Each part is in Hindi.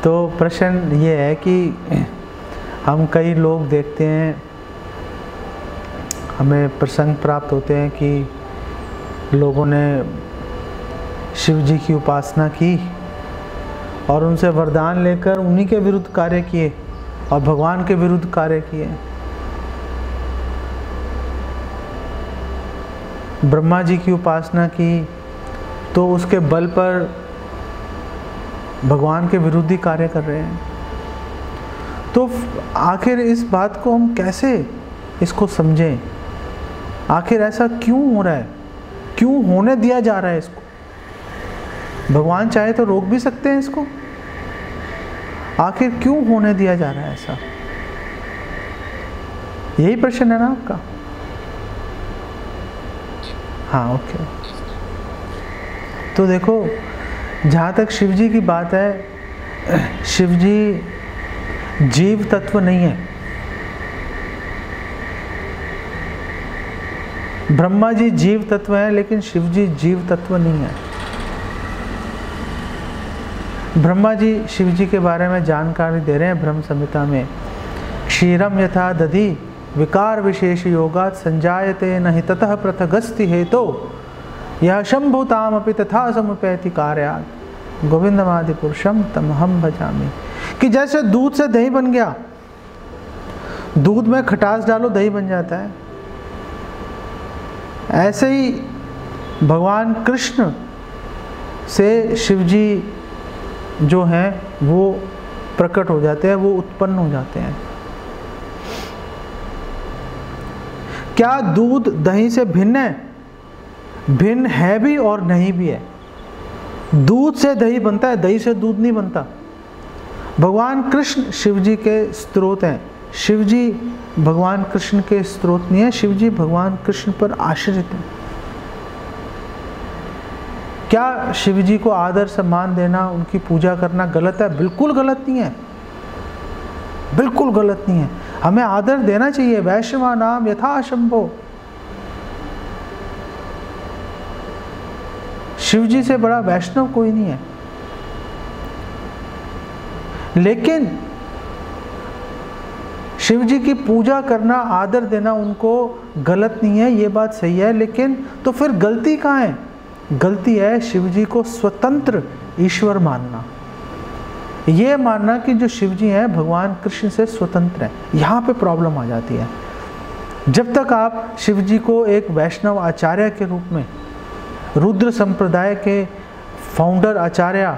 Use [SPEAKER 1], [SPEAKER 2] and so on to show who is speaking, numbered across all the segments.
[SPEAKER 1] तो प्रश्न ये है कि हम कई लोग देखते हैं, हमें प्रसंग प्राप्त होते हैं कि लोगों ने शिव जी की उपासना की और उनसे वरदान लेकर उन्हीं के विरुद्ध कार्य किए और भगवान के विरुद्ध कार्य किए। ब्रह्मा जी की उपासना की तो उसके बल पर भगवान के विरुद्ध ही कार्य कर रहे हैं। तो आखिर इस बात को हम कैसे इसको समझें? आखिर ऐसा क्यों हो रहा है? क्यों होने दिया जा रहा है इसको? भगवान चाहे तो रोक भी सकते हैं इसको। आखिर क्यों होने दिया जा रहा है ऐसा? यही प्रश्न है ना आपका? हाँ, ओके। तो देखो, जहाँ तक शिव जी की बात है, शिव जी जीव तत्व नहीं है। ब्रह्मा जी जीव तत्व है, लेकिन शिव जी जीव तत्व नहीं है। ब्रह्मा जी शिव जी के बारे में जानकारी दे रहे हैं ब्रह्म संहिता में। क्षीरम यथा दधि विकार विशेष योगात् संजायते नहि ततः पृथगस्ति हेतो यह शंभुताम अपि तथा समुपैति कार्यात् गोविंदमादि पुरुषम तमहम भजामि। कि जैसे दूध से दही बन गया, दूध में खटास डालो दही बन जाता है, ऐसे ही भगवान कृष्ण से शिव जी जो हैं वो प्रकट हो जाते हैं, वो उत्पन्न हो जाते हैं। क्या दूध दही से भिन्न है? भिन्न है भी और नहीं भी है। दूध से दही बनता है, दही से दूध नहीं बनता। भगवान कृष्ण शिव जी के स्रोत हैं। शिव जी भगवान कृष्ण के स्रोत नहीं है, शिव जी भगवान कृष्ण पर आश्रित हैं। क्या शिव जी को आदर सम्मान देना, उनकी पूजा करना गलत है? बिल्कुल गलत नहीं है, बिल्कुल गलत नहीं है। हमें आदर देना चाहिए। वैष्णवा नाम यथा शंभो। शिव जी से बड़ा वैष्णव कोई नहीं है। लेकिन शिव जी की पूजा करना, आदर देना उनको गलत नहीं है, ये बात सही है। लेकिन तो फिर गलती कहाँ है? गलती है शिव जी को स्वतंत्र ईश्वर मानना। ये मानना कि जो शिव जी हैं भगवान कृष्ण से स्वतंत्र हैं। यहाँ पे प्रॉब्लम आ जाती है। जब तक आप शिव जी को एक वैष्णव आचार्य के रूप में, रुद्र संप्रदाय के फाउंडर आचार्य,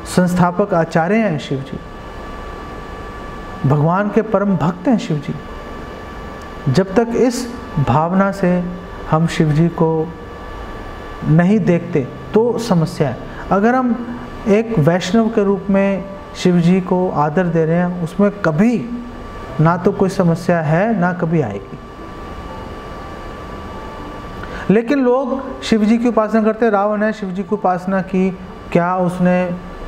[SPEAKER 1] संस्थापक आचार्य हैं शिव जी, भगवान के परम भक्त हैं शिव जी, जब तक इस भावना से हम शिव जी को नहीं देखते तो समस्या है। अगर हम एक वैष्णव के रूप में शिव जी को आदर दे रहे हैं, उसमें कभी ना तो कोई समस्या है ना कभी आएगी। लेकिन लोग शिव जी की उपासना करते हैं। रावण ने शिव जी की उपासना की, क्या उसने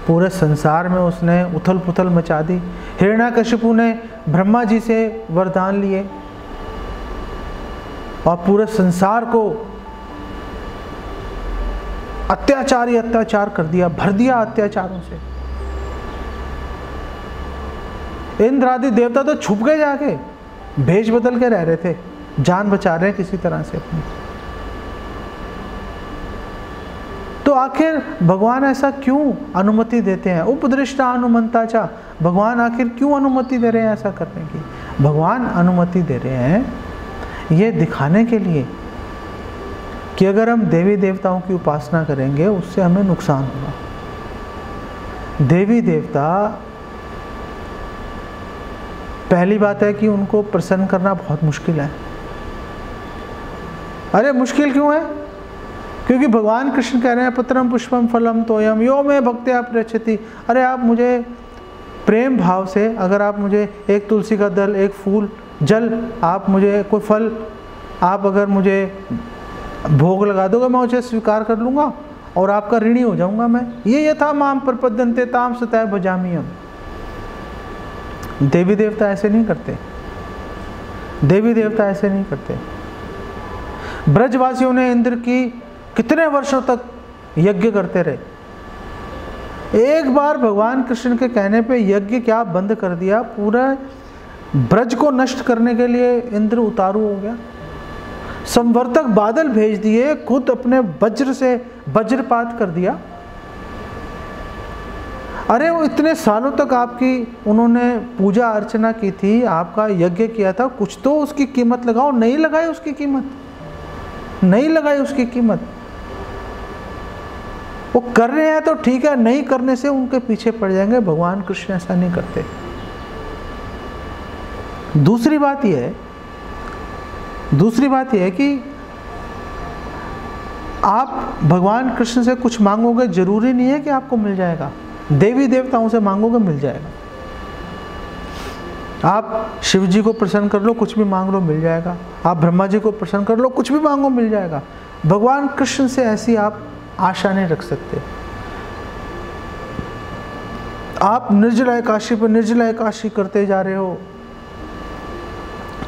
[SPEAKER 1] पूरे संसार में उसने उथल पुथल मचा दी। हिरण्याकशिपु ने ब्रह्मा जी से वरदान लिए और पूरे संसार को अत्याचारी अत्याचार कर दिया, भर दिया अत्याचारों से। इंद्र आदि देवता तो छुप गए, जाके भेष बदल के रह रहे थे, जान बचा रहे हैं किसी तरह से अपनी। तो आखिर भगवान ऐसा क्यों अनुमति देते हैं? उपदृष्टा अनुमंता चा। भगवान आखिर क्यों अनुमति दे रहे हैं ऐसा करने की? भगवान अनुमति दे रहे हैं ये दिखाने के लिए कि अगर हम देवी देवताओं की उपासना करेंगे उससे हमें नुकसान होगा। देवी देवता, पहली बात है कि उनको प्रसन्न करना बहुत मुश्किल है। अरे मुश्किल क्यों है? क्योंकि भगवान कृष्ण कह रहे हैं पत्रम पुष्पम फलम तोयम यो में भक्त्या प्रयच्छति। अरे आप मुझे प्रेम भाव से, अगर आप मुझे एक तुलसी का दल, एक फूल, जल, आप मुझे कोई फल, आप अगर मुझे भोग लगा दोगे, मैं उसे स्वीकार कर लूँगा और आपका ऋणी हो जाऊँगा मैं। ये यथा माम प्रपद्यन्ते ताम सतः भजामि हम। देवी देवता ऐसे नहीं करते। देवी देवता ऐसे नहीं करते। ब्रजवासियों ने इंद्र की कितने वर्षों तक यज्ञ करते रहे। एक बार भगवान कृष्ण के कहने पे यज्ञ क्या बंद कर दिया, पूरा ब्रज को नष्ट करने के लिए इंद्र उतारू हो गया, संवर्तक बादल भेज दिए, खुद अपने वज्र से वज्रपात कर दिया। अरे वो इतने सालों तक आपकी उन्होंने पूजा अर्चना की थी, आपका यज्ञ किया था, कुछ तो उसकी कीमत लगाओ। नहीं लगाई उसकी कीमत, नहीं लगाई उसकी कीमत। वो कर रहे हैं तो ठीक है, नहीं करने से उनके पीछे पड़ जाएंगे। भगवान कृष्ण ऐसा नहीं करते। दूसरी बात यह है कि आप भगवान कृष्ण से कुछ मांगोगे, जरूरी नहीं है कि आपको मिल जाएगा। देवी देवताओं से मांगोगे मिल जाएगा। आप शिव जी को प्रसन्न कर लो, कुछ भी मांग लो मिल जाएगा। आप ब्रह्मा जी को प्रसन्न कर लो, कुछ भी मांगो मिल जाएगा। भगवान कृष्ण से ऐसी आप आशा नहीं रख सकते। आप निर्जला एकादशी पर निर्जला एकादशी करते जा रहे हो,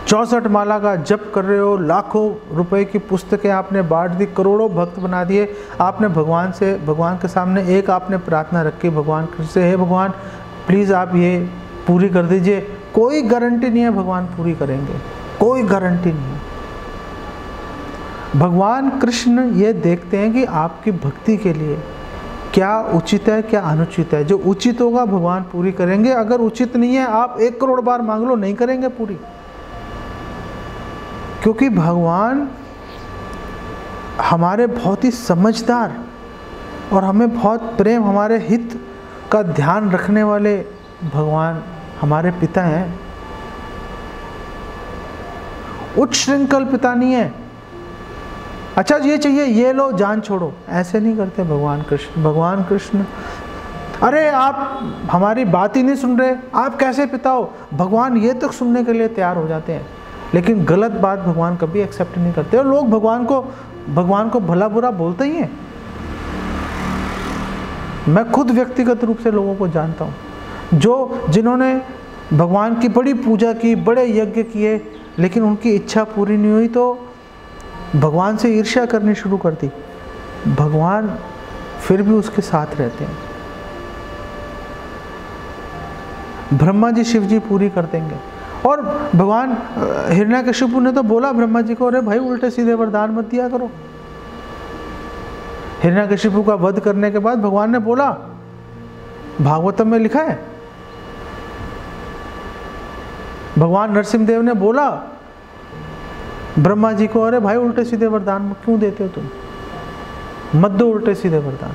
[SPEAKER 1] 64 माला का जप कर रहे हो, लाखों रुपए की पुस्तकें आपने बांट दी, करोड़ों भक्त बना दिए। आपने भगवान के सामने एक आपने प्रार्थना रखी भगवान कृष्ण से, हे भगवान प्लीज़ आप ये पूरी कर दीजिए। कोई गारंटी नहीं है भगवान पूरी करेंगे, कोई गारंटी नहीं है। भगवान कृष्ण ये देखते हैं कि आपकी भक्ति के लिए क्या उचित है, क्या अनुचित है। जो उचित होगा भगवान पूरी करेंगे, अगर उचित नहीं है आप 1 करोड़ बार मांग लो, नहीं करेंगे पूरी। क्योंकि भगवान हमारे बहुत ही समझदार और हमें बहुत प्रेम, हमारे हित का ध्यान रखने वाले भगवान हमारे पिता हैं। उच्च श्रृंखल पिता नहीं है, अच्छा ये चाहिए ये लो जान छोड़ो, ऐसे नहीं करते भगवान कृष्ण। भगवान कृष्ण अरे आप हमारी बात ही नहीं सुन रहे, आप कैसे पिता हो। भगवान ये तक सुनने के लिए तैयार हो जाते हैं, लेकिन गलत बात भगवान कभी एक्सेप्ट नहीं करते। और लोग भगवान को भला बुरा बोलते ही हैं। मैं खुद व्यक्तिगत रूप से लोगों को जानता हूँ जिन्होंने भगवान की बड़ी पूजा की, बड़े यज्ञ किए, लेकिन उनकी इच्छा पूरी नहीं हुई तो भगवान से ईर्ष्या करनी शुरू कर दी। भगवान फिर भी उसके साथ रहते हैं। ब्रह्मा जी शिव जी पूरी कर देंगे। और भगवान हिरण्यकशिपु ने तो बोला ब्रह्मा जी को, अरे भाई उल्टे सीधे वरदान मत दिया करो। हिरण्यकशिपु का वध करने के बाद भगवान ने बोला, भागवतम में लिखा है, भगवान नरसिंहदेव ने बोला ब्रह्मा जी को, अरे भाई उल्टे सीधे वरदान क्यों देते हो तुम, मत दो उल्टे सीधे वरदान,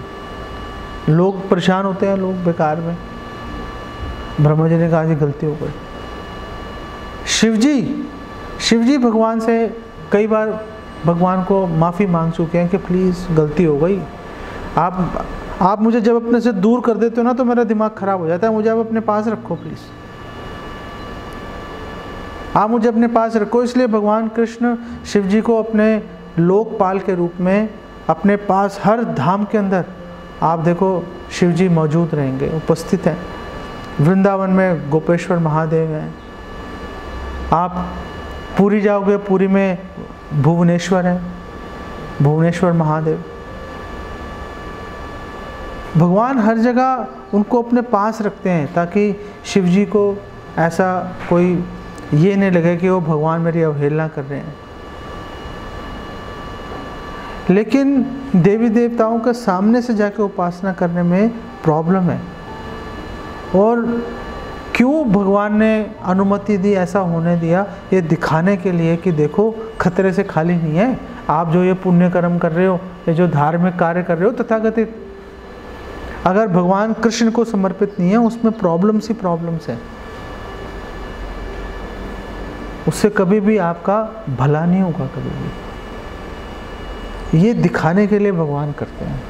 [SPEAKER 1] लोग परेशान होते हैं, लोग बेकार में। ब्रह्मा जी ने कहा जी गलती हो गई। शिव जी भगवान से कई बार भगवान को माफ़ी मांग चुके हैं कि प्लीज़ गलती हो गई, आप मुझे जब अपने से दूर कर देते हो ना तो मेरा दिमाग खराब हो जाता है, मुझे आप अपने पास रखो प्लीज़, आप मुझे अपने पास रखो। इसलिए भगवान कृष्ण शिव जी को अपने लोकपाल के रूप में अपने पास, हर धाम के अंदर आप देखो शिव जी मौजूद रहेंगे, उपस्थित हैं। वृंदावन में गोपेश्वर महादेव हैं, आप पुरी जाओगे, पुरी में भुवनेश्वर हैं, भुवनेश्वर महादेव। भगवान हर जगह उनको अपने पास रखते हैं ताकि शिव जी को ऐसा कोई ये नहीं लगे कि वो भगवान मेरी अवहेलना कर रहे हैं। लेकिन देवी देवताओं के सामने से जाके उपासना करने में प्रॉब्लम है। और क्यों भगवान ने अनुमति दी, ऐसा होने दिया, ये दिखाने के लिए कि देखो खतरे से खाली नहीं है। आप जो ये पुण्य कर्म कर रहे हो, ये जो धार्मिक कार्य कर रहे हो तथाकथित, अगर भगवान कृष्ण को समर्पित नहीं है उसमें प्रॉब्लम्स ही प्रॉब्लम्स हैं, उससे कभी भी आपका भला नहीं होगा कभी भी। ये दिखाने के लिए भगवान करते हैं।